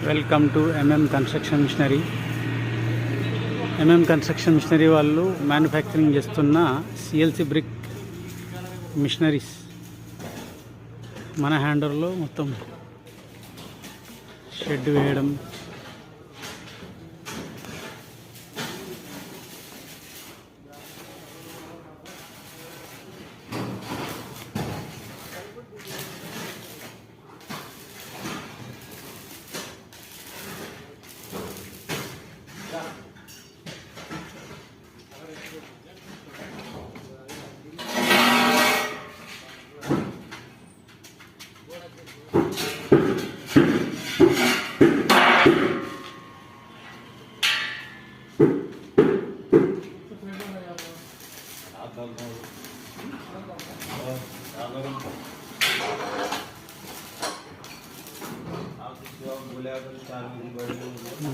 Welcome to construction machinery. Construction machinery వాళ్ళు manufacturing చేస్తున్న CLC brick machineries మన హ్యాండర్లో మొత్తం షెడ్ వేయడం,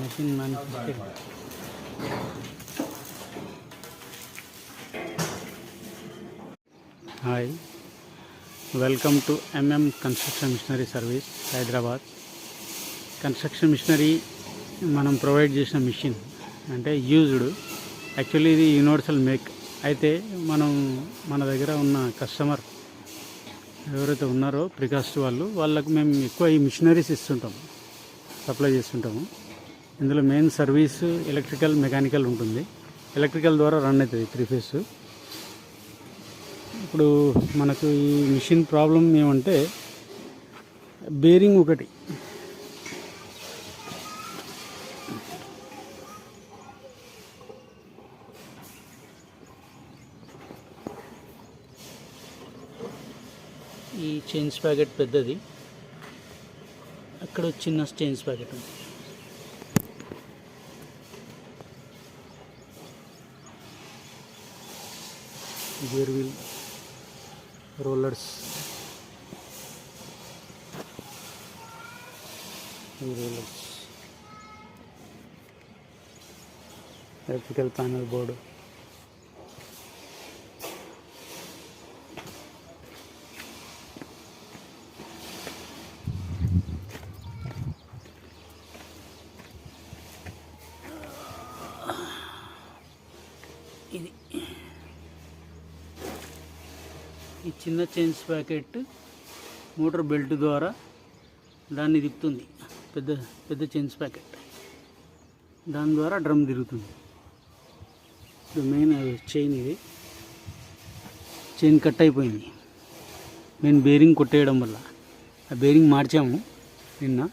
machine manufacturing. Hi, welcome to Construction Machinery Service, Hyderabad. Construction machinery మనం provide చేసిన మిషన్ అంటే యూజ్డ్, యాక్చువల్లీ ఇది యూనివర్సల్ మేక్. అయితే మన దగ్గర ఉన్న కస్టమర్ ఎవరైతే ఉన్నారో ప్రికాస్ట్ వాళ్ళకు మేము ఎక్కువ ఈ మిషనరీస్ ఇస్తుంటాము, సప్లై చేస్తుంటాము. ఇందులో మెయిన్ సర్వీస్ ఎలక్ట్రికల్, మెకానికల్ ఉంటుంది. ఎలక్ట్రికల్ ద్వారా రన్ అవుతుంది 3 ఫేస్. ఇప్పుడు మనకు ఈ మిషన్ ప్రాబ్లం ఏమంటే బేరింగ్ ఒకటి ఈ చైన్స్ ప్యాకెట్ పెద్దది, అక్కడ చిన్న చైన్స్ ప్యాకెట్ ఉంది. Gear wheel, rollers, electrical panel board, ఇది ఈ చిన్న చైన్స్ ప్యాకెట్ మోటార్ బెల్ట్ ద్వారా దాన్ని తిప్పుతుంది. పెద్ద చైన్స్ ప్యాకెట్ దాని ద్వారా డ్రమ్ తిరుగుతుంది. ఇప్పుడు మెయిన్ చైన్, ఇది చైన్ కట్ అయిపోయింది మెయిన్ బేరింగ్ కొట్టేయడం వల్ల. ఆ బేరింగ్ మార్చాము నిన్న.